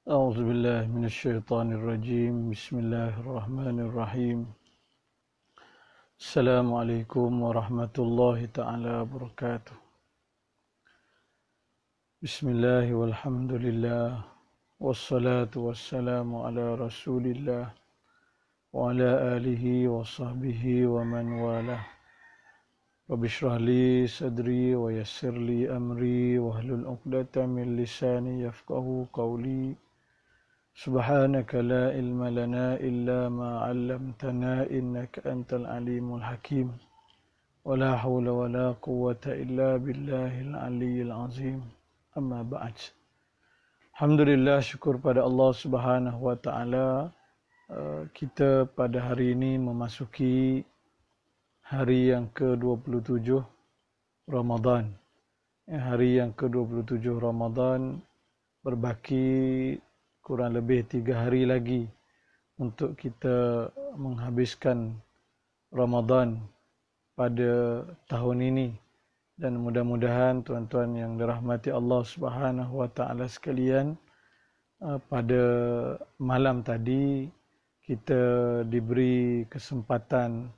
أعوذ بالله من الشيطان الرجيم بسم الله الرحمن الرحيم السلام عليكم ورحمة الله تعالى وبركاته بسم الله والحمد لله والصلاة والسلام على رسول الله وعلى آله وصحبه ومن والاه رب اشرح لي صدري ويسر لي أمري واحلل عقدة من لساني يفقهوا قولي سبحانك لا علم لنا إلا ما علمتنا إنك أنت العليم الحكيم ولا حول ولا قوة إلا بالله العلي العظيم أما بعد. Alhamdulillah, syukur pada Allah Subhanahu wa taala, kita pada hari ini memasuki hari yang ke-27 Ramadan. Hari yang ke-27 Ramadan, berbaki kurang lebih 3 hari lagi untuk kita menghabiskan Ramadan pada tahun ini. Dan mudah-mudahan tuan-tuan yang dirahmati Allah Subhanahu wa taala sekalian, pada malam tadi kita diberi kesempatan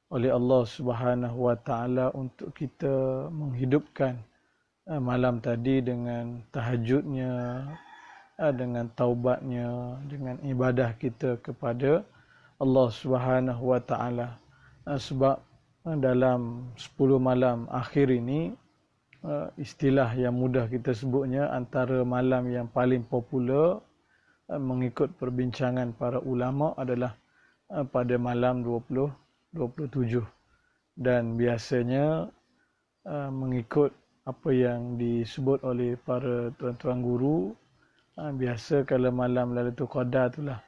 oleh Allah Subhanahu wa taala untuk kita menghidupkan malam tadi dengan tahajudnya, dengan taubatnya, dengan ibadah kita kepada Allah Subhanahu wa taala. Sebab dalam 10 malam akhir ini, istilah yang mudah kita sebutnya, antara malam yang paling popular mengikut perbincangan para ulama adalah pada malam 27. Dan biasanya mengikut apa yang disebut oleh para tuan-tuan guru, biasa kalau malam Lailatul Qadar itulah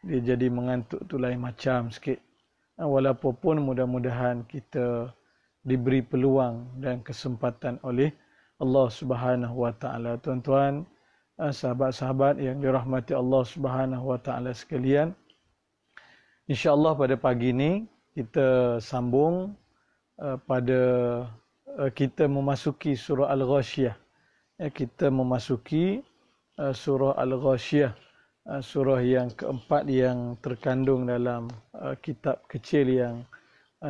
dia jadi mengantuk tu lain macam sikit. Walaupun mudah-mudahan kita diberi peluang dan kesempatan oleh Allah Subhanahu wa taala. Tuan-tuan, sahabat-sahabat yang dirahmati Allah Subhanahu wa taala sekalian, insya-Allah pada pagi ini kita sambung pada kita memasuki surah Al-Ghasyiyah. Kita memasuki surah Al-Ghasyiyah, surah yang keempat yang terkandung dalam kitab kecil yang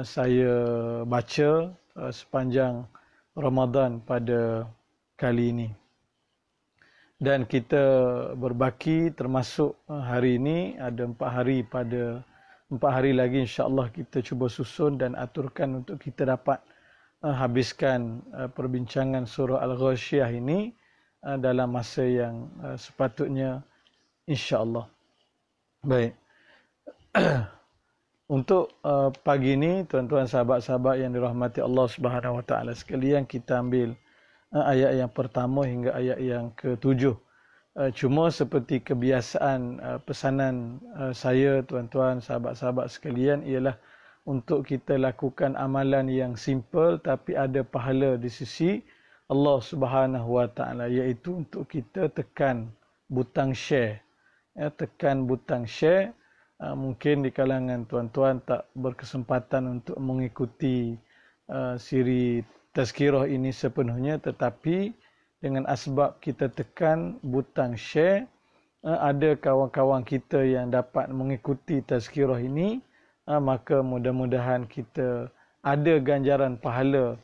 saya baca sepanjang Ramadan pada kali ini. Dan kita berbaki termasuk hari ini ada 4 hari lagi insya-Allah kita cuba susun dan aturkan untuk kita dapat habiskan perbincangan surah Al-Ghasyiyah ini dalam masa yang sepatutnya, insya-Allah. Baik. Untuk pagi ini, tuan-tuan sahabat-sahabat yang dirahmati Allah Subhanahu wa taala sekalian, kita ambil ayat yang pertama hingga ayat yang ke-7. Cuma seperti kebiasaan pesanan saya, tuan-tuan sahabat-sahabat sekalian, ialah untuk kita lakukan amalan yang simple tapi ada pahala di sisi Allah Subhanahu wa taala, iaitu untuk kita tekan butang share. Tekan butang share. Mungkin di kalangan tuan-tuan tak berkesempatan untuk mengikuti siri tazkirah ini sepenuhnya, tetapi dengan asbab kita tekan butang share, ada kawan-kawan kita yang dapat mengikuti tazkirah ini, maka mudah-mudahan kita ada ganjaran pahala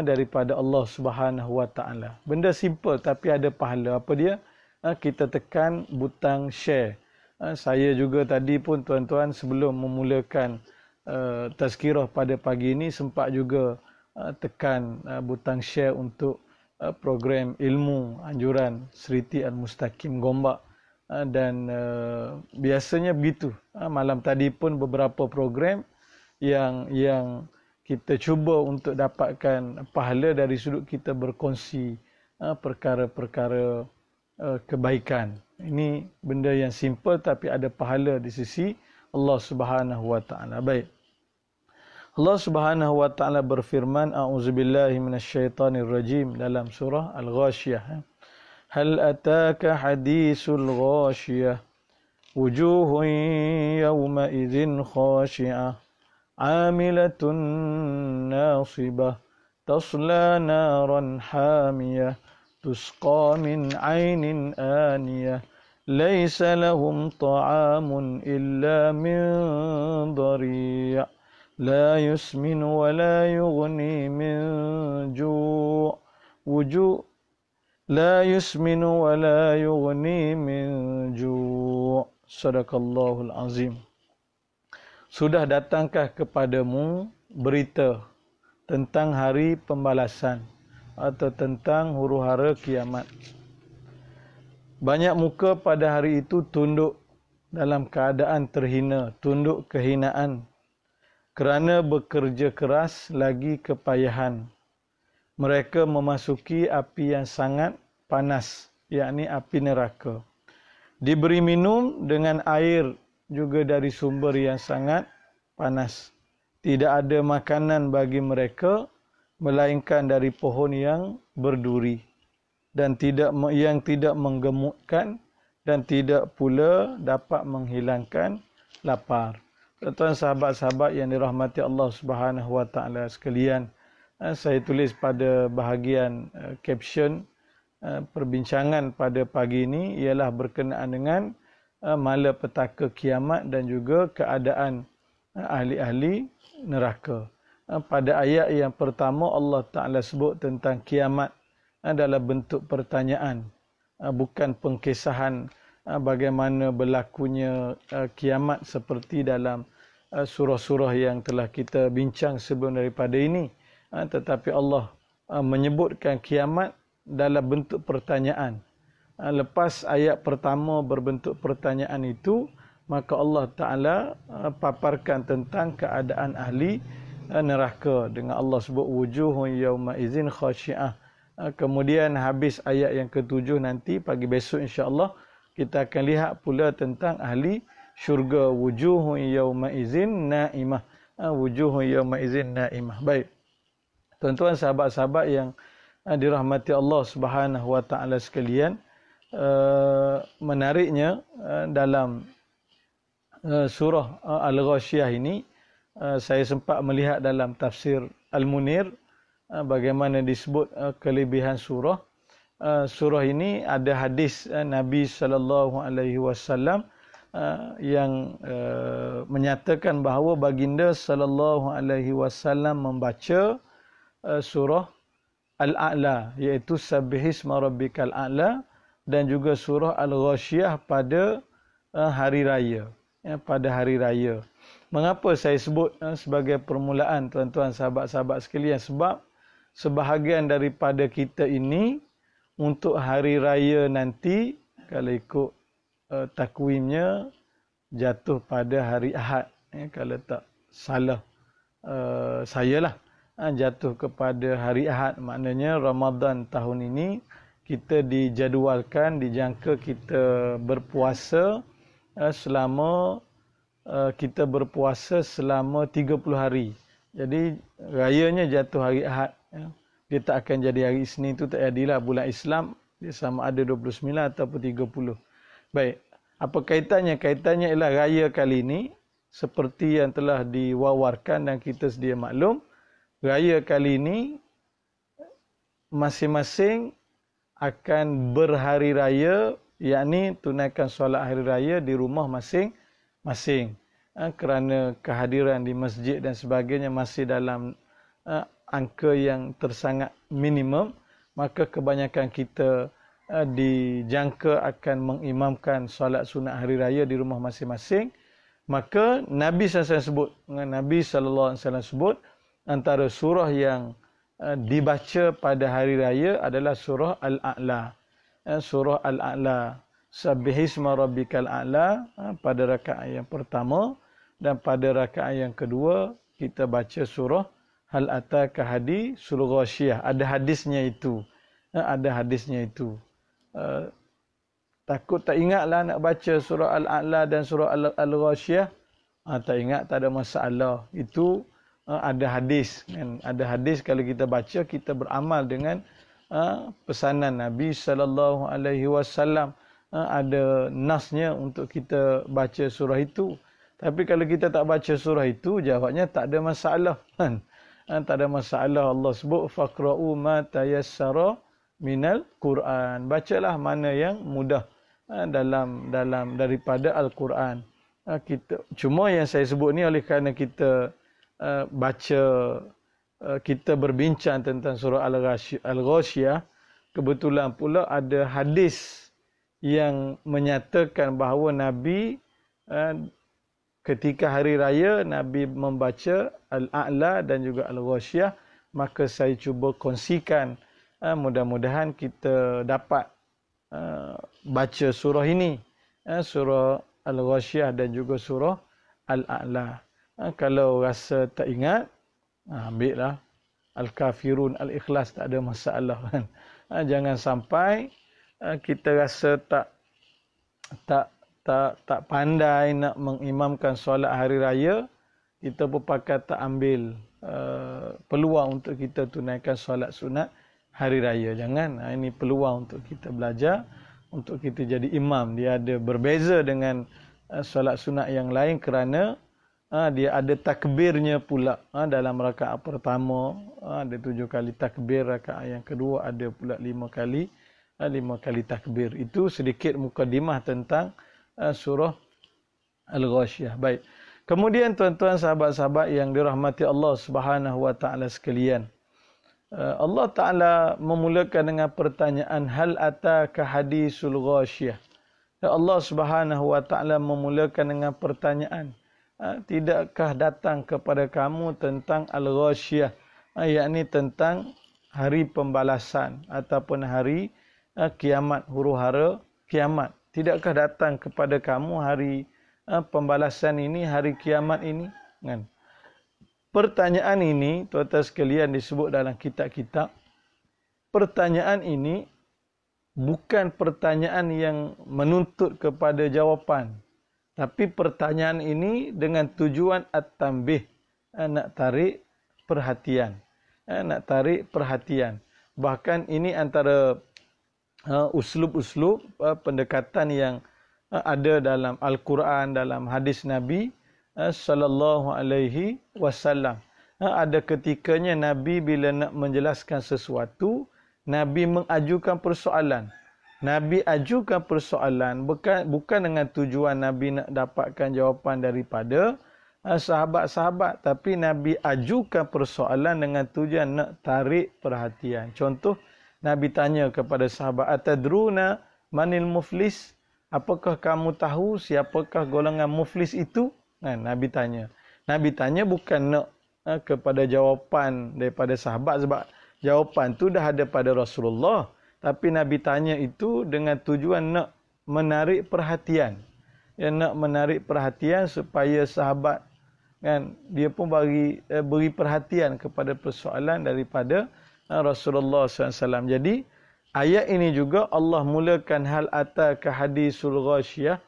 daripada Allah Subhanahu wa taala. Benda simple tapi ada pahala. Apa dia? Kita tekan butang share. Saya juga tadi pun tuan-tuan sebelum memulakan tazkirah pada pagi ini sempat juga tekan butang share untuk program ilmu anjuran Seriti Al-Mustaqim Gombak. Dan biasanya begitu. Malam tadi pun beberapa program yang kita cuba untuk dapatkan pahala dari sudut kita berkongsi perkara-perkara kebaikan. Ini benda yang simple tapi ada pahala di sisi Allah Subhanahu wa taala. Baik. Allah Subhanahu wa taala berfirman, a'udzubillahi minasyaitonir rajim, dalam surah Al-Ghasyiyah. Hal ataka hadisul ghasyiyah wujuhun yawma idzin khashi'ah 'amilatun nasibah tasla naran hamiyah تسقى من عين آنية ليس لهم طعام إلا من ضريع لا يسمن ولا يغني من جوع وجوع لا يسمن ولا يغني من جوع. Sadaqallahul azim. Sudah datangkah kepadamu berita tentang hari pembalasan atau tentang huru-hara kiamat? Banyak muka pada hari itu tunduk dalam keadaan terhina, tunduk kehinaan. Kerana bekerja keras lagi kepayahan. Mereka memasuki api yang sangat panas, yakni api neraka. Diberi minum dengan air juga dari sumber yang sangat panas. Tidak ada makanan bagi mereka, melainkan dari pohon yang berduri. Dan yang tidak menggemukkan dan tidak pula dapat menghilangkan lapar. Tuan-tuan sahabat-sahabat yang dirahmati Allah Subhanahu wa taala sekalian, saya tulis pada bahagian caption perbincangan pada pagi ini ialah berkenaan dengan malapetaka kiamat dan juga keadaan ahli-ahli neraka. Pada ayat yang pertama Allah Taala sebut tentang kiamat adalah bentuk pertanyaan, bukan pengkisahan bagaimana berlakunya kiamat seperti dalam surah-surah yang telah kita bincang sebelum daripada ini. Tetapi Allah menyebutkan kiamat dalam bentuk pertanyaan. Lepas ayat pertama berbentuk pertanyaan itu, maka Allah Ta'ala paparkan tentang keadaan ahli neraka dengan Allah sebut wujuhun yawma izin khasyi'ah. Kemudian habis ayat yang ke-7 nanti pagi besok insya-Allah kita akan lihat pula tentang ahli syurga, wujuhun yauma izin naimah. Wujuhun yauma izin naimah. Baik. Tuan-tuan sahabat-sahabat yang dirahmati Allah Subhanahu wa taala sekalian, menariknya dalam surah Al-Ghasyiyah ini saya sempat melihat dalam tafsir Al-Munir bagaimana disebut kelebihan surah. Surah ini ada hadis Nabi sallallahu alaihi wasallam yang menyatakan bahawa baginda sallallahu alaihi wasallam membaca surah Al-A'la, iaitu Sabbihisma rabbikal a'la, dan juga surah Al-Ghasyiyah pada hari raya, pada hari raya. Mengapa saya sebut sebagai permulaan, tuan-tuan sahabat-sahabat sekalian? Sebab sebahagian daripada kita ini untuk hari raya nanti, kalau ikut takwimnya, jatuh pada hari Ahad. Kalau tak salah saya lah, jatuh kepada hari Ahad. Maknanya Ramadan tahun ini kita dijadualkan, dijangka kita berpuasa selama 30 hari. Jadi rayanya jatuh hari Ahad. Dia tak akan jadi hari Isnin, itu tak jadilah bulan Islam. Dia sama ada 29 ataupun 30. Baik. Apa kaitannya? Kaitannya ialah raya kali ini, seperti yang telah diwawarkan dan kita sedia maklum, raya kali ini masing-masing akan berhari raya, yakni tunaikan solat hari raya di rumah masing-masing. Kerana kehadiran di masjid dan sebagainya masih dalam angka yang tersangat minimum, maka kebanyakan kita dijangka akan mengimamkan solat sunat hari raya di rumah masing-masing. Maka Nabi SAW sebut antara surah yang dibaca pada hari raya adalah surah Al-A'la. Surah Al-A'la, Sabbihisma rabbikal a'la, pada rakaat yang pertama, dan pada rakaat yang kedua kita baca surah Hal ataka hadisul ghasyiyah. Ada hadisnya itu. Takut tak ingatlah nak baca surah Al-A'la dan surah Al-Ghasyiyah. Tak ingat, tak ada masalah. Itu ada hadis. Kan? Ada hadis, kalau kita baca, kita beramal dengan pesanan Nabi sallallahu alaihi wasallam. Ada nasnya untuk kita baca surah itu. Tapi kalau kita tak baca surah itu, jawabnya tak ada masalah. Kan? Tak ada masalah. Allah sebut faqra'u ma tayassara minal Quran. Bacalah mana yang mudah dalam daripada Al-Quran. Cuma yang saya sebut ni oleh kerana kita baca, kita berbincang tentang surah Al-Ghasyiyah, kebetulan pula ada hadis yang menyatakan bahawa Nabi ketika hari raya Nabi membaca Al-A'la dan juga Al-Ghasyiyah, maka saya cuba kongsikan, mudah-mudahan kita dapat baca surah ini, surah Al-Ghasyiyah dan juga surah Al-A'la. Kalau rasa tak ingat, ambil lah Al-Kafirun, Al-Ikhlas, tak ada masalah kan. Jangan sampai kita rasa tak pandai nak mengimamkan solat hari raya, kita berpakat tak ambil peluang untuk kita tunaikan solat sunat hari raya. Jangan. Ini peluang untuk kita belajar, untuk kita jadi imam. Dia ada berbeza dengan solat sunat yang lain kerana dia ada takbirnya pula. Dalam rakaat pertama ada 7 kali takbir, rakaat yang kedua ada pula 5 kali takbir. Itu sedikit mukadimah tentang surah Al-Ghasyiyah. Baik. Kemudian tuan-tuan sahabat-sahabat yang dirahmati Allah Subhanahu wa taala sekalian, Allah Taala memulakan dengan pertanyaan, hal ataka hadisul ghasyiyah. Allah Subhanahu wa taala memulakan dengan pertanyaan, tidakkah datang kepada kamu tentang Al-Ghasyiyah, yakni tentang hari pembalasan ataupun hari kiamat, huru-hara kiamat. Tidakkah datang kepada kamu hari pembalasan ini, hari kiamat ini? Kan? Pertanyaan ini, tuan-tuan sekalian, disebut dalam kitab-kitab. Pertanyaan ini bukan pertanyaan yang menuntut kepada jawapan. Tapi pertanyaan ini dengan tujuan at-tanbih, nak tarik perhatian. Nak tarik perhatian. Bahkan ini antara uslub-uslub pendekatan yang ada dalam Al-Quran, dalam hadis Nabi sallallahu alaihi wasallam. Ada ketikanya Nabi bila nak menjelaskan sesuatu, Nabi mengajukan persoalan. Nabi ajukan persoalan bukan dengan tujuan Nabi nak dapatkan jawapan daripada sahabat-sahabat, tapi Nabi ajukan persoalan dengan tujuan nak tarik perhatian. Contoh, Nabi tanya kepada sahabat, atadruna manil muflis? Apakah kamu tahu siapakah golongan muflis itu? Nabi tanya. Nabi tanya bukan nak kepada jawapan daripada sahabat, sebab jawapan tu dah ada pada Rasulullah. Tapi Nabi tanya itu dengan tujuan nak menarik perhatian. Nak menarik perhatian supaya sahabat dia pun beri perhatian kepada persoalan daripada Rasulullah SAW. Jadi ayat ini juga Allah mulakan hal ataka hadisul ghasyiyah,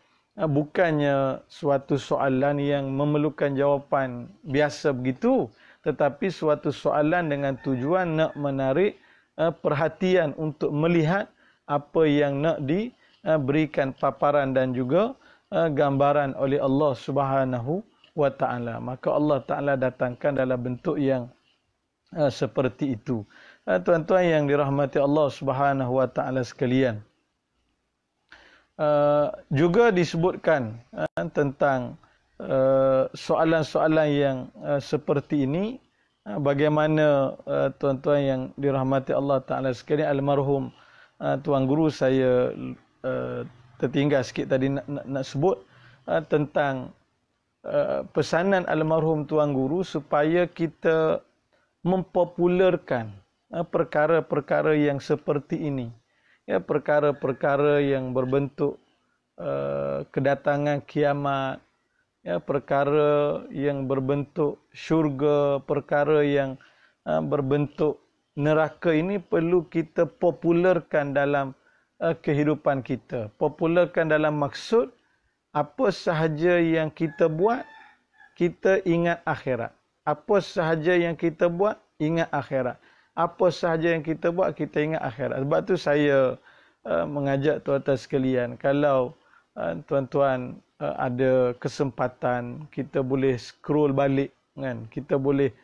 bukannya suatu soalan yang memerlukan jawapan biasa begitu, tetapi suatu soalan dengan tujuan nak menarik perhatian untuk melihat apa yang nak diberikan paparan dan juga gambaran oleh Allah Subhanahu wa taala. Maka Allah Taala datangkan dalam bentuk yang seperti itu. Tuan-tuan yang dirahmati Allah Subhanahu wa taala sekalian, juga disebutkan tentang soalan-soalan yang seperti ini. Bagaimana tuan-tuan yang dirahmati Allah Taala sekalian, almarhum tuan guru saya tertinggal sikit tadi nak sebut tentang pesanan almarhum tuan guru supaya kita mempopularkan perkara-perkara yang seperti ini. Perkara-perkara yang berbentuk kedatangan kiamat, perkara yang berbentuk syurga, perkara yang berbentuk neraka, ini perlu kita popularkan dalam kehidupan kita. Popularkan dalam maksud apa sahaja yang kita buat, kita ingat akhirat. Apa sahaja yang kita buat, ingat akhirat. Apa sahaja yang kita buat, kita ingat akhirat. Sebab tu saya mengajak tuan-tuan sekalian, kalau tuan-tuan ada kesempatan, kita boleh scroll balik, kan? Kita boleh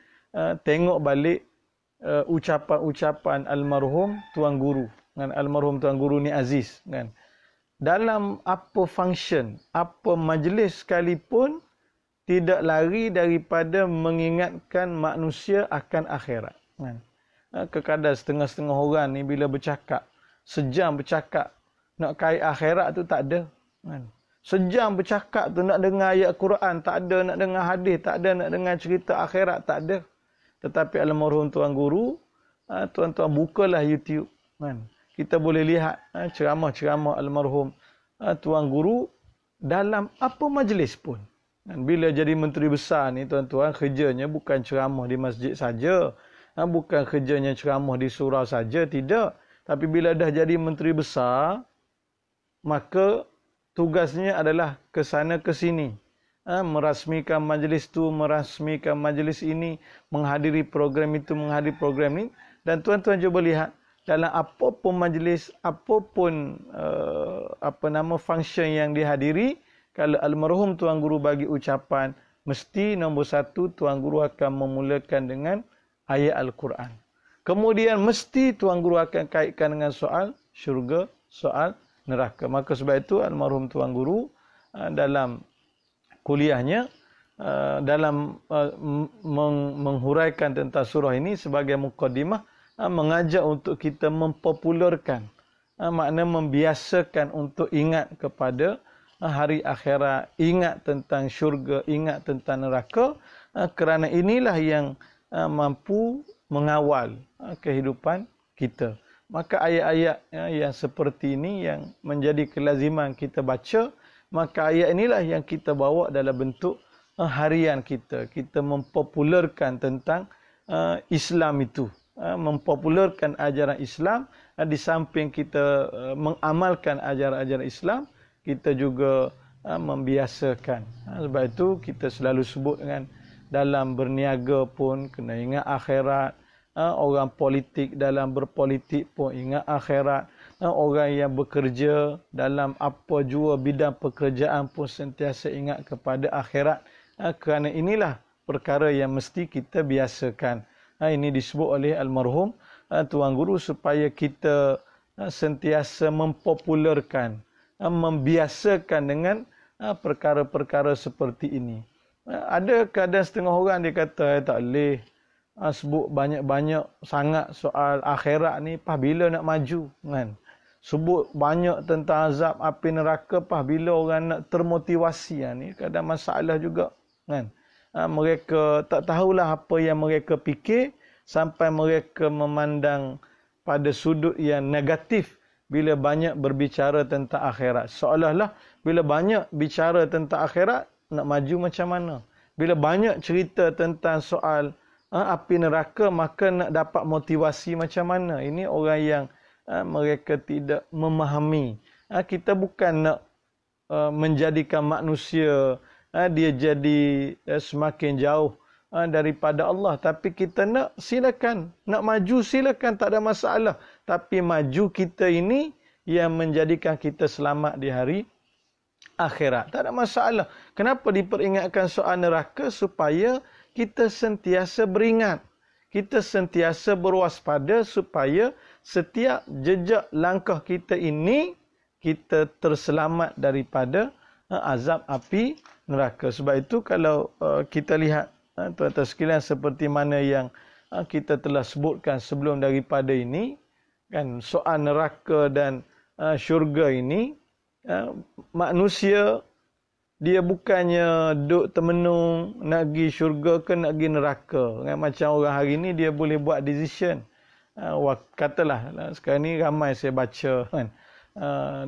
tengok balik ucapan-ucapan almarhum tuan guru, kan? Almarhum tuan guru ni Aziz, kan? dalam apa function, apa majlis sekalipun, tidak lari daripada mengingatkan manusia akan akhirat. Kan? Kadang setengah-setengah orang ni bila bercakap, sejam bercakap, nak kait akhirat tu tak ada. Kan? Sejam bercakap tu nak dengar ayat Quran, tak ada. Nak dengar hadis, tak ada. Nak dengar cerita akhirat, tak ada. Tetapi almarhum Tuan Guru, tuan-tuan bukalah YouTube. Kan? Kita boleh lihat ceramah-ceramah almarhum Tuan Guru dalam apa majlis pun. Dan bila jadi menteri besar ni tuan-tuan, kerjanya bukan ceramah di masjid saja. Bukan kerjanya ceramah di surau saja, tidak. Tapi bila dah jadi menteri besar, maka tugasnya adalah ke sana ke sini. Merasmikan majlis tu, merasmikan majlis ini, menghadiri program itu, menghadiri program ini. Dan tuan-tuan cuba lihat, dalam apapun majlis, apapun function yang dihadiri, kalau almarhum Tuan Guru bagi ucapan, mesti nombor satu Tuan Guru akan memulakan dengan ayat Al-Quran. Kemudian mesti Tuan Guru akan kaitkan dengan soal syurga, soal neraka. Maka sebab itu almarhum Tuan Guru dalam kuliahnya, dalam menghuraikan tentang surah ini sebagai mukadimah, mengajak untuk kita mempopularkan, makna membiasakan untuk ingat kepada hari akhirat, ingat tentang syurga, ingat tentang neraka, kerana inilah yang mampu mengawal kehidupan kita. Maka ayat-ayat yang seperti ini yang menjadi kelaziman kita baca, maka ayat inilah yang kita bawa dalam bentuk harian kita. Kita mempopularkan tentang Islam itu, mempopularkan ajaran Islam. Di samping kita mengamalkan ajaran-ajaran Islam, kita juga membiasakan. Sebab itu kita selalu sebut dengan dalam berniaga pun kena ingat akhirat. Orang politik dalam berpolitik pun ingat akhirat. Orang yang bekerja dalam apa jua bidang pekerjaan pun sentiasa ingat kepada akhirat. Kerana inilah perkara yang mesti kita biasakan. Ini disebut oleh almarhum Tuan Guru supaya kita sentiasa mempopularkan, membiasakan dengan perkara-perkara seperti ini. Ada kadang setengah orang dia kata tak boleh sebut banyak-banyak sangat soal akhirat ni, pas bila nak maju kan. Sebut banyak tentang azab api neraka, pas bila orang nak termotivasi ni kadang masalah juga kan. Mereka tak tahulah apa yang mereka fikir sampai mereka memandang pada sudut yang negatif bila banyak berbicara tentang akhirat. Seolah-olah bila banyak bicara tentang akhirat, nak maju macam mana? Bila banyak cerita tentang soal api neraka, maka nak dapat motivasi macam mana? Ini orang yang mereka tidak memahami. Kita bukan nak menjadikan manusia dia jadi semakin jauh daripada Allah. Tapi kita nak silakan. Nak maju silakan, tak ada masalah. Tapi maju kita ini yang menjadikan kita selamat di hari akhirat. Tak ada masalah. Kenapa diperingatkan soal neraka? Supaya kita sentiasa beringat. Kita sentiasa berwaspada supaya setiap jejak langkah kita ini, kita terselamat daripada azab api neraka. Sebab itu kalau kita lihat tuan-tuan sekalian seperti mana yang kita telah sebutkan sebelum daripada ini, kan, soal neraka dan syurga ini, manusia dia bukannya duduk termenung nak pergi syurga ke nak pergi neraka. Kan? Macam orang hari ni dia boleh buat decision. Katalah sekarang ni ramai saya baca kan,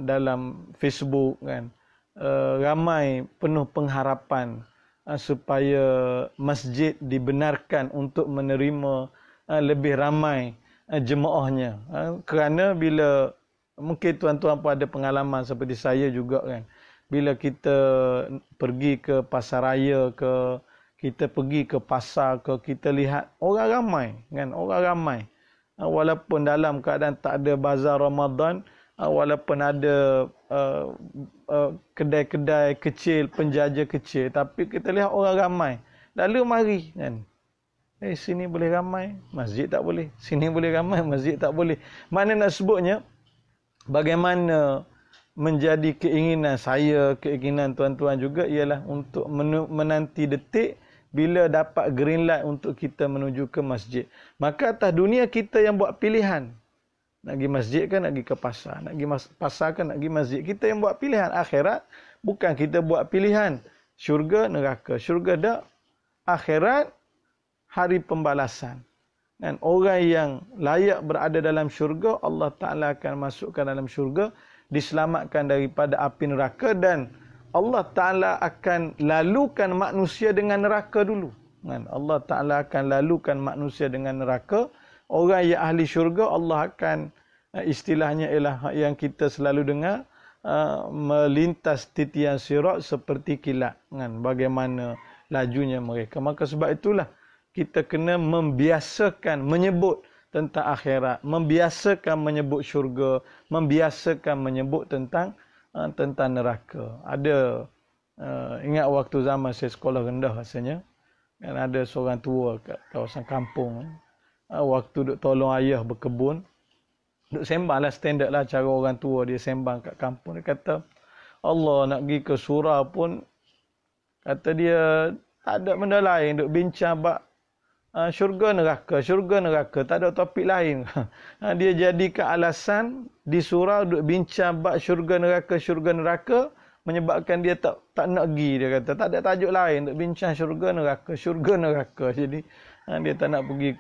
dalam Facebook kan, ramai penuh pengharapan supaya masjid dibenarkan untuk menerima lebih ramai jemaahnya. Kerana bila mungkin tuan-tuan pun ada pengalaman seperti saya juga kan, bila kita pergi ke pasaraya ke, kita pergi ke pasar ke, kita lihat orang ramai kan, orang ramai. Walaupun dalam keadaan tak ada bazar Ramadan, walaupun ada kedai-kedai kecil, penjaja kecil, tapi kita lihat orang ramai. Lalu mari kan. Sini boleh ramai, masjid tak boleh. Sini boleh ramai, masjid tak boleh. Mana nak sebutnya, bagaimana menjadi keinginan saya, keinginan tuan-tuan juga ialah untuk menanti detik bila dapat green light untuk kita menuju ke masjid. Maka atas dunia kita yang buat pilihan. Nak pergi masjid kan, nak pergi ke pasar. Nak pergi pasar kan, nak pergi masjid. Kita yang buat pilihan. Akhirat bukan kita buat pilihan. Syurga, neraka. Syurga dak. Akhirat, hari pembalasan. Dan orang yang layak berada dalam syurga, Allah Ta'ala akan masukkan dalam syurga, diselamatkan daripada api neraka, dan Allah Ta'ala akan lalukan manusia dengan neraka dulu. Allah Ta'ala akan lalukan manusia dengan neraka. Orang yang ahli syurga, Allah akan, istilahnya ialah yang kita selalu dengar, melintas titian sirat seperti kilat. Bagaimana lajunya mereka. Maka sebab itulah kita kena membiasakan menyebut tentang akhirat, membiasakan menyebut syurga, membiasakan menyebut tentang neraka. Ada ingat waktu zaman saya sekolah rendah rasanya, kan ada seorang tua kat kawasan kampung, waktu duk tolong ayah berkebun, duk sembang lah, standard lah cara orang tua dia sembang kat kampung. Dia kata, Allah nak pergi ke surau pun, kata dia tak ada benda lain, duk bincang bab syurga neraka, tak ada topik lain. Dia jadikan alasan di surau duk bincang bab syurga neraka, menyebabkan dia tak nak pergi. Dia kata tak ada tajuk lain, duk bincang syurga neraka. Jadi dia tak nak pergi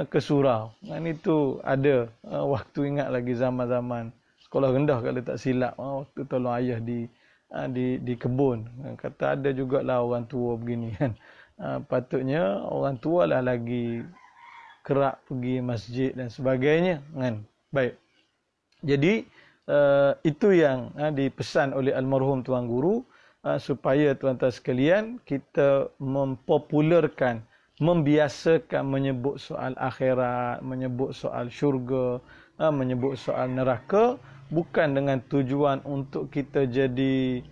ke surau. Itu ada waktu, ingat lagi zaman-zaman sekolah rendah kalau tak silap, waktu tolong ayah di kebun. Kata ada jugalah orang tua begini kan. Patutnya orang tua lah lagi kerap pergi masjid dan sebagainya kan. Baik. Jadi itu yang dipesan oleh almarhum tuan guru, supaya tuan-tuan sekalian kita mempopularkan, membiasakan menyebut soal akhirat, menyebut soal syurga, menyebut soal neraka, bukan dengan tujuan untuk kita jadi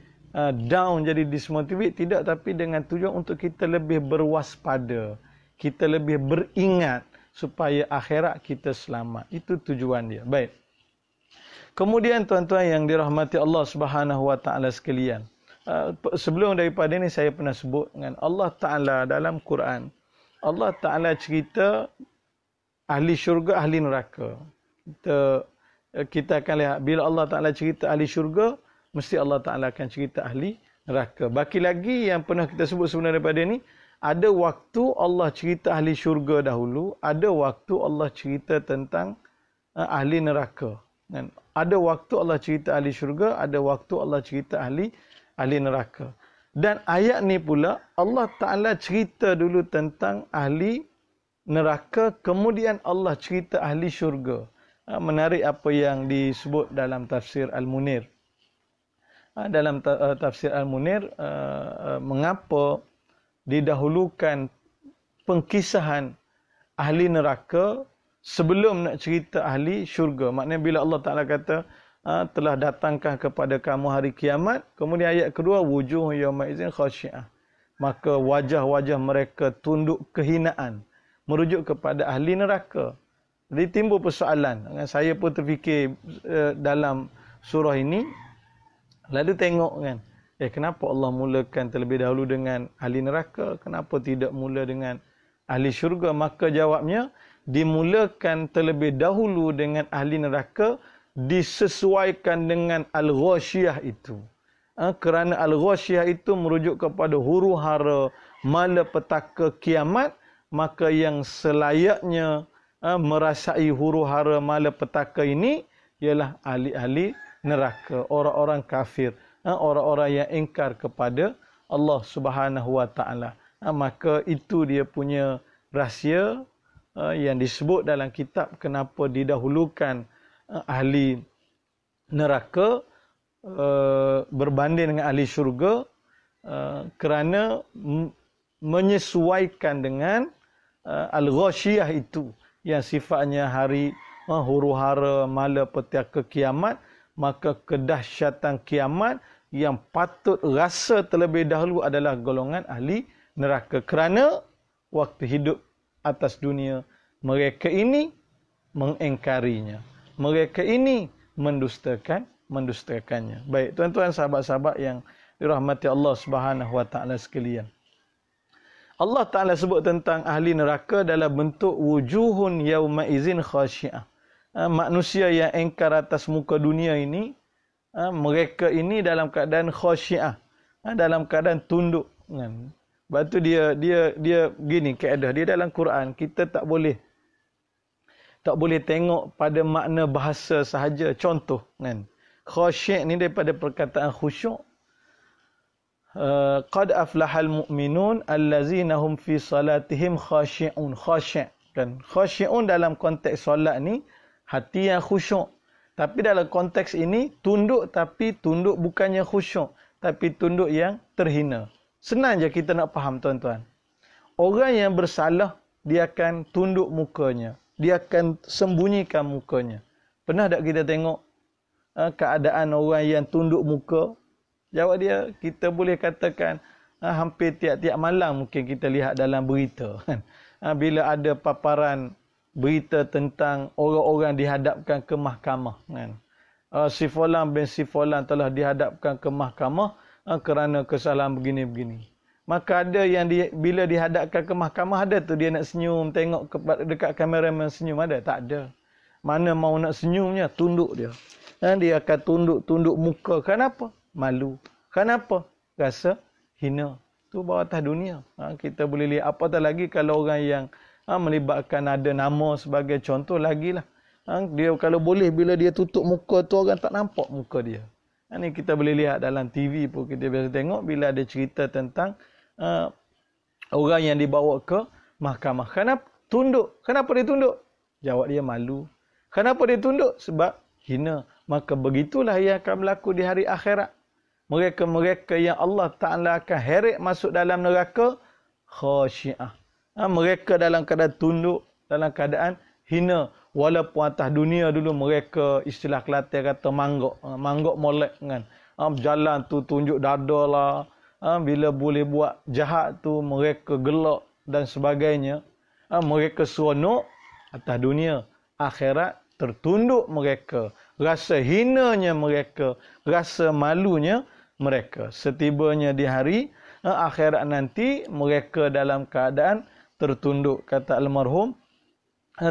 down, jadi dismotivate, tidak, tapi dengan tujuan untuk kita lebih berwaspada, kita lebih beringat supaya akhirat kita selamat. Itu tujuan dia. Baik. Kemudian tuan-tuan yang dirahmati Allah Subhanahu wa taala sekalian, sebelum daripada ini saya pernah sebut dengan Allah Taala dalam Quran. Allah Taala cerita ahli syurga, ahli neraka. Kita akan lihat bila Allah Taala cerita ahli syurga, mesti Allah Ta'ala akan cerita ahli neraka. Baki lagi yang pernah kita sebut sebelum daripada ni, ada waktu Allah cerita ahli syurga dahulu, ada waktu Allah cerita tentang ahli neraka. Dan ada waktu Allah cerita ahli syurga, ada waktu Allah cerita ahli neraka. Dan ayat ni pula Allah Ta'ala cerita dulu tentang ahli neraka, kemudian Allah cerita ahli syurga. Menarik apa yang disebut dalam tafsir Al-Munir. Dalam tafsir Al-Munir, mengapa didahulukan pengkisahan ahli neraka sebelum nak cerita ahli syurga. Maknanya bila Allah Ta'ala kata, telah datangkah kepada kamu hari kiamat, kemudian ayat kedua, wujuh yawma idzin khasyi'ah, maka wajah-wajah mereka tunduk kehinaan, merujuk kepada ahli neraka. Jadi timbul persoalan. Saya pun terfikir dalam surah ini, lalu tengok kan, kenapa Allah mulakan terlebih dahulu dengan ahli neraka? Kenapa tidak mula dengan ahli syurga? Maka jawabnya, dimulakan terlebih dahulu dengan ahli neraka, disesuaikan dengan al-ghasyiyah itu. Kerana al-ghasyiyah itu merujuk kepada huru hara malapetaka kiamat, maka yang selayaknya merasai huru hara malapetaka ini ialah ahli-ahli neraka, orang-orang kafir, orang-orang yang ingkar kepada Allah Subhanahu wa taala. Maka itu dia punya rahsia yang disebut dalam kitab kenapa didahulukan ahli neraka berbanding dengan ahli syurga, kerana menyesuaikan dengan al-ghasyiyah itu yang sifatnya hari huru hara malapetaka kiamat. Maka kedahsyatan kiamat yang patut rasa terlebih dahulu adalah golongan ahli neraka. Kerana waktu hidup atas dunia, mereka ini mengingkarinya. Mereka ini mendustakan mendustakannya. Baik, tuan-tuan sahabat-sahabat yang dirahmati Allah Subhanahu wa taala sekalian. Allah Taala sebut tentang ahli neraka dalam bentuk wujuhun yauma izin khasyiah. Manusia yang engkar atas muka dunia ini, mereka ini dalam keadaan khasyiah, dalam keadaan tunduk. Sebab tu dia gini kaedah dia dalam Quran, kita tak boleh tengok pada makna bahasa sahaja. Contoh kan, khasyi' ni daripada perkataan khusyuk. Qad aflahal mu'minun allazina hum fi salatihim khasyi'un. Khasyi' kan, khasyi'un dalam konteks solat ni hati yang khusyuk. Tapi dalam konteks ini tunduk, tapi tunduk bukannya khusyuk, tapi tunduk yang terhina. Senang je kita nak faham tuan-tuan. Orang yang bersalah dia akan tunduk mukanya, dia akan sembunyikan mukanya. Pernah tak kita tengok keadaan orang yang tunduk muka? Jawab dia, kita boleh katakan hampir tiap-tiap malam mungkin kita lihat dalam berita. Bila ada paparan berita tentang orang-orang dihadapkan ke mahkamah. Si fulan bin si fulan telah dihadapkan ke mahkamah kerana kesalahan begini-begini. Maka ada yang bila dihadapkan ke mahkamah, ada tu dia nak senyum, tengok dekat kameraman senyum, ada? Tak ada. Mana mau nak senyumnya, tunduk dia. Dia akan tunduk muka. Kenapa? Malu. Kenapa? Rasa hina. Tu bawah atas dunia. Kita boleh lihat. Apatah lagi kalau orang yang melibatkan ada nama sebagai contoh lagilah. Dia kalau boleh bila dia tutup muka tu orang tak nampak muka dia. Ini kita boleh lihat dalam TV pun kita biasa tengok bila ada cerita tentang orang yang dibawa ke mahkamah. Kenapa tunduk? Kenapa dia tunduk? Jawab dia malu. Kenapa dia tunduk? Sebab hina. Maka begitulah yang akan berlaku di hari akhirat. Mereka-mereka yang Allah Ta'ala akan heret masuk dalam neraka, khasyiah. Mereka dalam keadaan tunduk, dalam keadaan hina. Walaupun atas dunia dulu mereka istilah Kelantan kata manggok molek kan. Berjalan tu tunjuk dada lah. Bila boleh buat jahat tu mereka gelak dan sebagainya. Mereka seronok atas dunia. Akhirat tertunduk mereka. Rasa hinanya mereka. Rasa malunya mereka. Setibanya di hari akhirat nanti mereka dalam keadaan tertunduk. Kata almarhum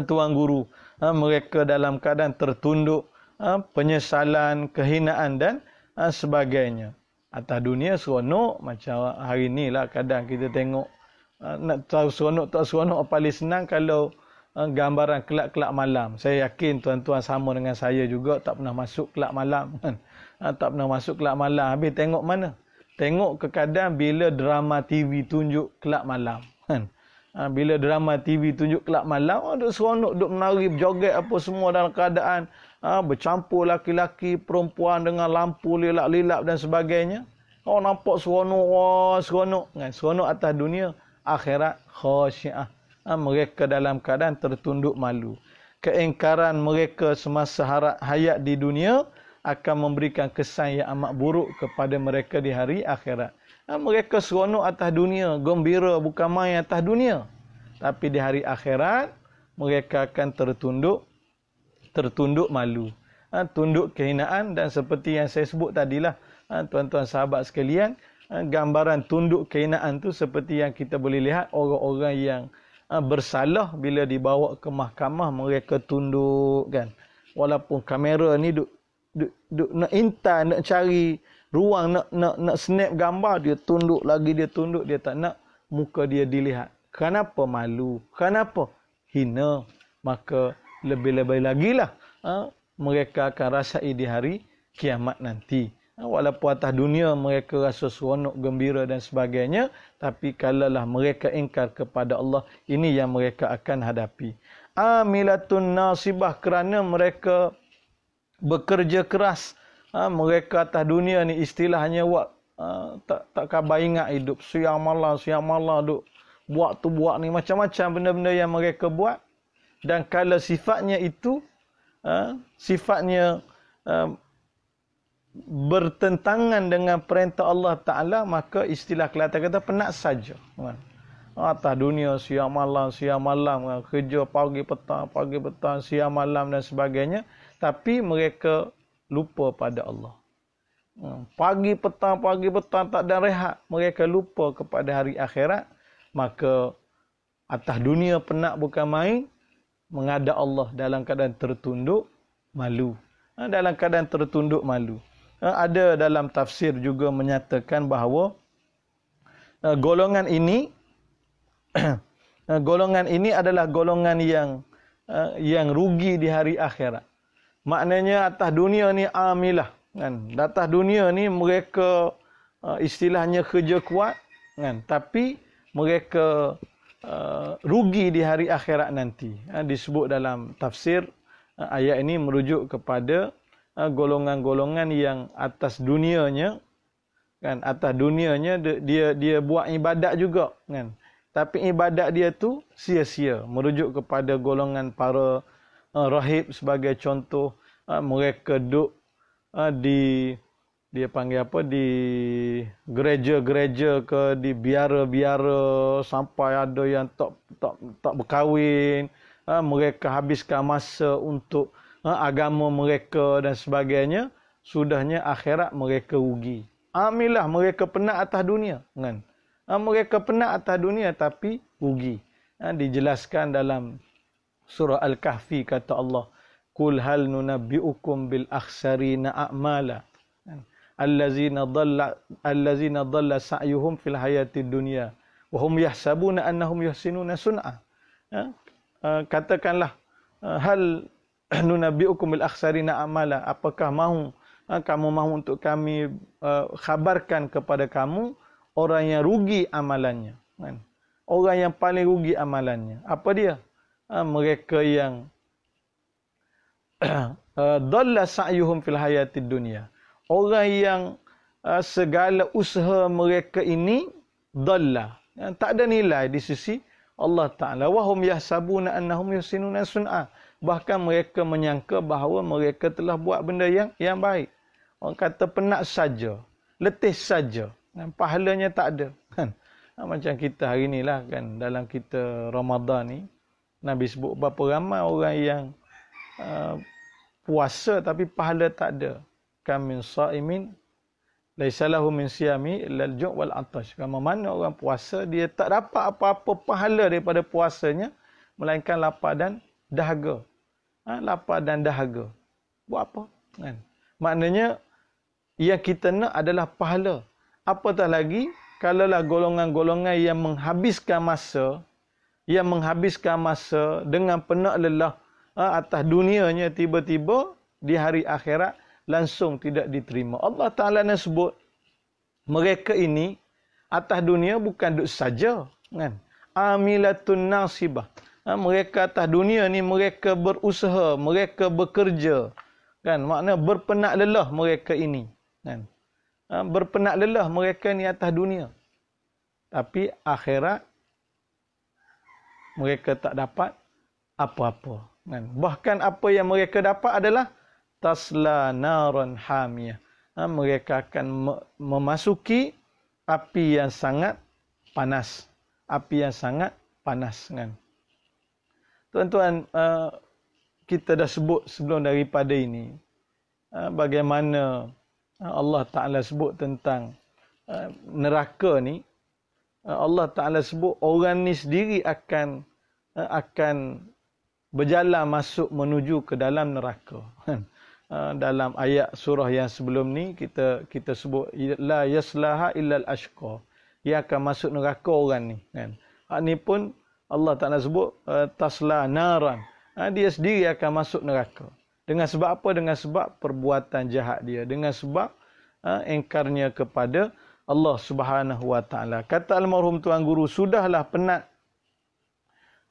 Tuan Guru. Mereka dalam keadaan tertunduk, penyesalan, kehinaan dan sebagainya. Atas dunia seronok macam hari ni lah kadang kita tengok. Nak tahu seronok tak seronok paling senang kalau gambaran kelab-kelab malam. Saya yakin tuan-tuan sama dengan saya juga tak pernah masuk kelab malam kan. Tak pernah masuk kelab malam. Habis tengok mana? Tengok kadang bila drama TV tunjuk kelab malam kan. Bila drama TV tunjuk kelab malam, duk seronok, duk menari, berjoget apa semua dalam keadaan bercampur laki-laki, perempuan dengan lampu lilap-lilap dan sebagainya. Nampak seronok, seronok. Seronok atas dunia, akhirat khasyiah. Mereka dalam keadaan tertunduk malu. Keingkaran mereka semasa hayat di dunia akan memberikan kesan yang amat buruk kepada mereka di hari akhirat. Mereka seronok atas dunia, gembira bukan main atas dunia. Tapi di hari akhirat, mereka akan tertunduk malu. Tunduk kehinaan dan seperti yang saya sebut tadilah, tuan-tuan sahabat sekalian, gambaran tunduk kehinaan tu seperti yang kita boleh lihat orang-orang yang bersalah bila dibawa ke mahkamah, mereka tunduk kan. Walaupun kamera ni duk nak intan, nak cari ruang nak snap gambar, dia tunduk lagi, dia tak nak muka dia dilihat. Kenapa? Malu. Kenapa? Hina. Maka lebih-lebih lagilah mereka akan rasai di hari kiamat nanti. Walaupun atas dunia mereka rasa seronok, gembira dan sebagainya, tapi kalaulah mereka ingkar kepada Allah, ini yang mereka akan hadapi. Amilatun nasibah, kerana mereka bekerja keras. Mereka atas dunia ni istilahnya tak khabar ingat hidup. Siang malam duk buat tu buat ni, macam-macam benda-benda yang mereka buat. Dan kalau sifatnya itu sifatnya bertentangan dengan perintah Allah Ta'ala, maka istilah Kelantan kata penat saja. Atas dunia siang malam, kerja pagi petang, siang malam dan sebagainya. Tapi mereka lupa pada Allah. Pagi petang tak ada rehat, mereka lupa kepada hari akhirat, maka atas dunia penat bukan main, menghadap Allah dalam keadaan tertunduk malu. Dalam keadaan tertunduk malu. Ada dalam tafsir juga menyatakan bahawa golongan ini golongan ini adalah golongan yang rugi di hari akhirat. Maknanya atas dunia ni amilah kan. Atas dunia ni mereka istilahnya kerja kuat kan, tapi mereka rugi di hari akhirat nanti. Disebut dalam tafsir ayat ini merujuk kepada golongan-golongan yang atas dunianya kan, atas dunianya dia buat ibadat juga kan, tapi ibadat dia tu sia-sia. Merujuk kepada golongan para rahib sebagai contoh. Mereka duduk di dia panggil apa, di gereja-gereja ke, di biara-biara, sampai ada yang tak berkahwin. Mereka habiskan masa untuk agama mereka dan sebagainya. Sudahnya akhirat mereka rugi. Amilah mereka penat atas dunia kan. Mereka penat atas dunia tapi rugi. Dijelaskan dalam surah Al-Kahfi, kata Allah, "Qul hal nunabbi'ukum bil akhsarina a'mala allazina dhalla sa'yuhum fil hayatid dunya wa hum yahsabuna annahum yuhsinuna sun'a." Katakanlah, hal nunabbi'ukum bil akhsarina a'mala, apakah kamu mahu untuk kami khabarkan kepada kamu orang yang rugi amalannya kan? Orang yang paling rugi amalannya. Apa dia? Mereka yang dhalla sa'yuhum fil hayatid dunya. Orang yang segala usaha mereka ini dhalla, tak ada nilai di sisi Allah Ta'ala. Wa hum yahsabuna annahum yuhsinuna sun'a. Bahkan mereka menyangka bahawa mereka telah buat benda yang baik. Orang kata penat saja, letih saja, pahalanya tak ada kan. Macam kita hari ni lah kan, dalam kita Ramadan ni, Nabi sebut berapa ramai orang yang puasa tapi pahala tak ada. Kam min sa'imin laisa lahu min siyami illa al-ju' wal 'atash. Kamu mana orang puasa dia tak dapat apa-apa pahala daripada puasanya melainkan lapar dan dahaga. Lapar dan dahaga. Buat apa kan? Maknanya yang kita nak adalah pahala. Apatah lagi kalaulah golongan-golongan yang menghabiskan masa dengan penat lelah atas dunianya, tiba-tiba di hari akhirat langsung tidak diterima. Allah Ta'ala nak sebut mereka ini atas dunia bukan duduk saja kan. Amilatun nasibah. Mereka atas dunia ni mereka berusaha, mereka bekerja kan. Makna berpenat lelah mereka ini kan. Berpenat lelah mereka ni atas dunia. Tapi akhirat mereka tak dapat apa-apa kan. Bahkan apa yang mereka dapat adalah tasla naran hamiyah. Mereka akan memasuki api yang sangat panas. Api yang sangat panas kan. Tuan-tuan, kita dah sebut sebelum daripada ini bagaimana Allah Ta'ala sebut tentang neraka ni. Allah Ta'ala sebut orang ni sendiri akan berjalan masuk menuju ke dalam neraka. Dalam ayat surah yang sebelum ni kita sebut la yaslaha illal ashqa. Dia akan masuk neraka orang ni kan. Ni pun Allah Ta'ala sebut tasla naran. Dia sendiri akan masuk neraka. Dengan sebab apa? Dengan sebab perbuatan jahat dia. Dengan sebab engkarnya kepada Allah Subhanahu Wa Ta'ala. Kata almarhum Tuan Guru, sudahlah penat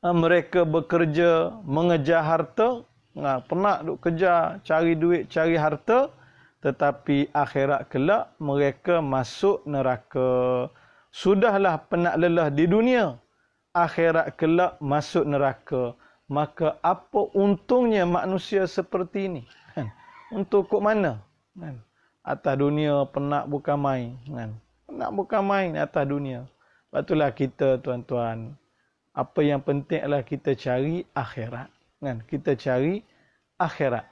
mereka bekerja, mengejar harta. Penat duk kejar, cari duit, cari harta. Tetapi akhirat kelak mereka masuk neraka. Sudahlah penat lelah di dunia. Akhirat kelak masuk neraka. Maka apa untungnya manusia seperti ini? Untuk kok mana? Atas dunia penat bukan main. Penat bukan main atas dunia. Sebab itulah kita tuan-tuan, apa yang penting adalah kita cari akhirat. Kita cari akhirat.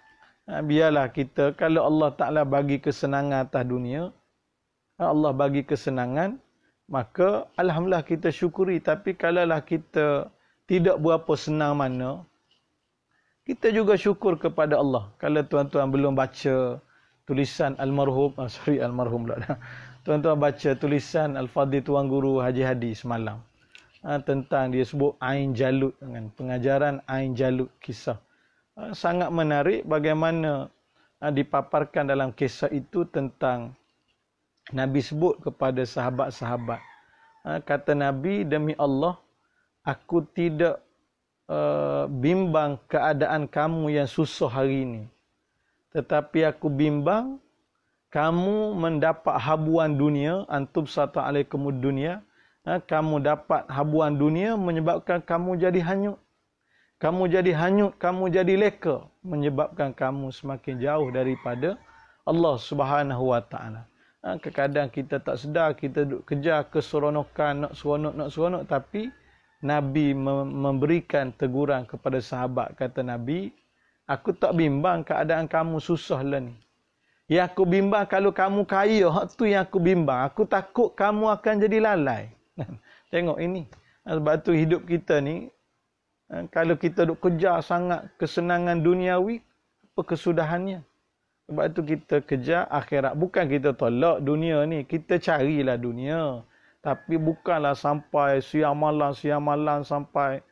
Biarlah kita, kalau Allah Ta'ala bagi kesenangan atas dunia, Allah bagi kesenangan, maka alhamdulillah kita syukuri. Tapi kalaulah kita tidak berapa senang mana, kita juga syukur kepada Allah. Kalau tuan-tuan belum baca tulisan almarhum, almarhum pula dah. Tuan-tuan baca tulisan Al-Fadhil Tuan Guru Haji Hadi semalam. Tentang dia sebut Ain Jalut, dengan pengajaran Ain Jalut, kisah. Sangat menarik bagaimana dipaparkan dalam kisah itu tentang Nabi sebut kepada sahabat-sahabat. Kata Nabi, demi Allah, aku tidak bimbang keadaan kamu yang susah hari ini. Tetapi aku bimbang kamu mendapat habuan dunia, antum sata alaikumud dunia. Kamu dapat habuan dunia menyebabkan kamu jadi hanyut. Kamu jadi hanyut, kamu jadi leka, menyebabkan kamu semakin jauh daripada Allah Subhanahu wa taala. Kadang-kadang kita tak sedar, kita duk kejar keseronokan, nak seronok, tapi Nabi memberikan teguran kepada sahabat. Kata Nabi, aku tak bimbang keadaan kamu susah lah ni. Yang aku bimbang kalau kamu kaya, tu yang aku bimbang. Aku takut kamu akan jadi lalai. Tengok ini. Sebab tu hidup kita ni, kalau kita duk kejar sangat kesenangan duniawi, apa kesudahannya? Sebab tu kita kejar akhirat. Bukan kita tolak dunia ni. Kita carilah dunia. Tapi bukanlah sampai siang malam sampai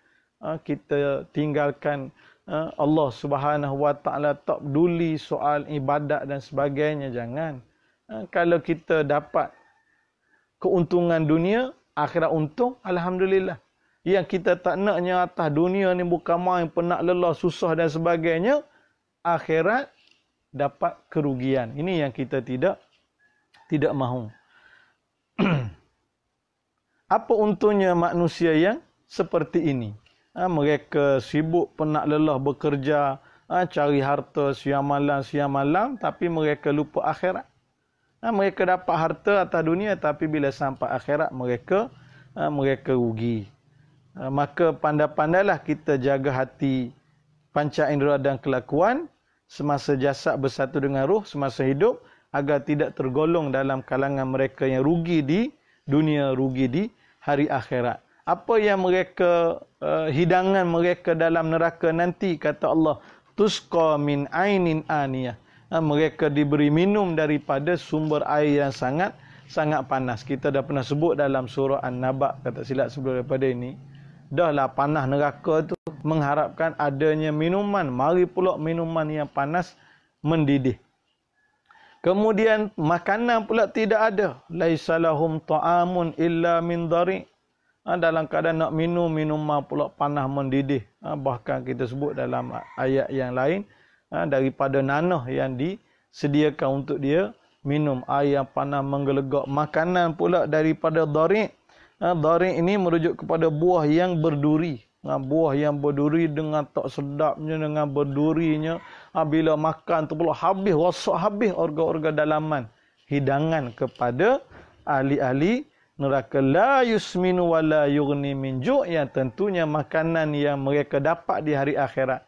kita tinggalkan Allah Subhanahu wa taala, tak peduli soal ibadat dan sebagainya. Jangan. Kalau kita dapat keuntungan dunia, akhirat untung, alhamdulillah. Yang kita tak naknya atas dunia ni bukan main, penat, lelah, susah dan sebagainya, akhirat dapat kerugian. Ini yang kita tidak mahu. Apa untungnya manusia yang seperti ini? Mereka sibuk, penat, lelah, bekerja, cari harta siang malam, tapi mereka lupa akhirat. Mereka dapat harta atas dunia, tapi bila sampai akhirat, mereka rugi. Maka pandai-pandailah kita jaga hati, panca indera dan kelakuan, semasa jasad bersatu dengan ruh, semasa hidup, agar tidak tergolong dalam kalangan mereka yang rugi di dunia, rugi di hari akhirat. Apa yang mereka, hidangan mereka dalam neraka nanti, kata Allah, tusqa min ainin aniyah. Mereka diberi minum daripada sumber air yang sangat panas. Kita dah pernah sebut dalam surah An-Naba, kata silap sebelum daripada ini. Dahlah panas neraka tu mengharapkan adanya minuman. Mari pula minuman yang panas mendidih. Kemudian makanan pula tidak ada. Laisa lahum ta'amun illa min dari'. Dalam keadaan nak minum, minuman pula panas mendidih. Bahkan kita sebut dalam ayat yang lain, daripada nanah yang disediakan untuk dia minum, air yang panas menggelegak. Makanan pula daripada dari'. Dari' ini merujuk kepada buah yang berduri. Buah yang berduri dengan tak sedapnya, dengan berdurinya. Bila makan tu pula habis, rosak habis organ-organ dalaman. Hidangan kepada ahli-ahli neraka. La yusminu wa la yughni min ju', yang tentunya makanan yang mereka dapat di hari akhirat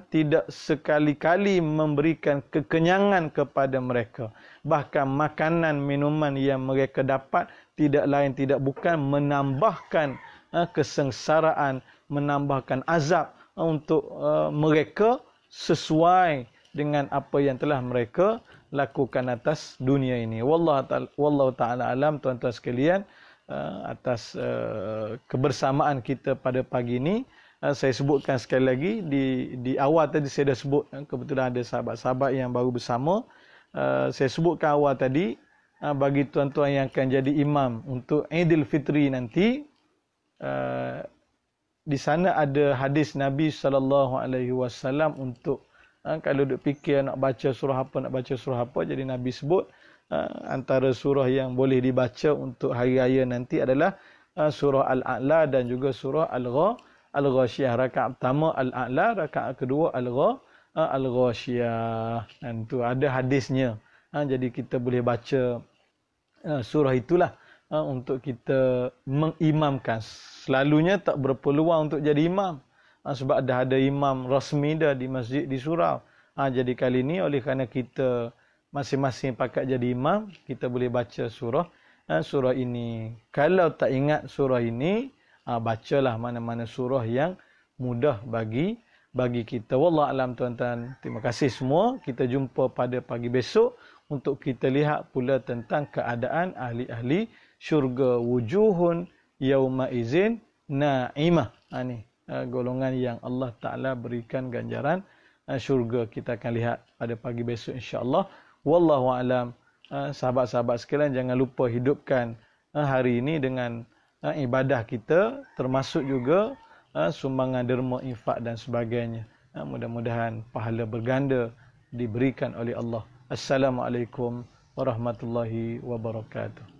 tidak sekali-kali memberikan kekenyangan kepada mereka. Bahkan makanan minuman yang mereka dapat tidak lain tidak bukan menambahkan kesengsaraan, menambahkan azab untuk mereka sesuai dengan apa yang telah mereka lakukan atas dunia ini. Wallahu ta'ala alam, tuan-tuan sekalian, atas kebersamaan kita pada pagi ini. Saya sebutkan sekali lagi, di awal tadi saya dah sebut, kebetulan ada sahabat-sahabat yang baru bersama. Saya sebutkan awal tadi, bagi tuan-tuan yang akan jadi imam untuk Aidil Fitri nanti, di sana ada hadis Nabi SAW untuk kalau duk fikir nak baca surah apa, jadi Nabi sebut antara surah yang boleh dibaca untuk hari raya nanti adalah surah Al-A'la dan juga surah Al-Ghashiyah. Rakaat pertama Al-A'la, rakaat kedua Al-Ghashiyah. Dan tu ada hadisnya. Jadi kita boleh baca surah itulah untuk kita mengimamkan. Selalunya tak berpeluang untuk jadi imam. Sebab dah ada imam rasmi dah di masjid di surau. Jadi kali ni oleh kerana kita masing-masing pakat jadi imam, kita boleh baca surah ini. Kalau tak ingat surah ini, bacalah mana-mana surah yang mudah bagi kita. Wallahu alam tuan-tuan. Terima kasih semua. Kita jumpa pada pagi besok untuk kita lihat pula tentang keadaan ahli-ahli syurga. Wujuhun yauma izin na'imah. Ni golongan yang Allah Taala berikan ganjaran syurga. Kita akan lihat pada pagi besok insya-Allah. Wallahu alam. Sahabat-sahabat sekalian, jangan lupa hidupkan hari ini dengan ibadah kita, termasuk juga sumbangan derma, infak dan sebagainya. Mudah-mudahan pahala berganda diberikan oleh Allah. Assalamualaikum warahmatullahi wabarakatuh.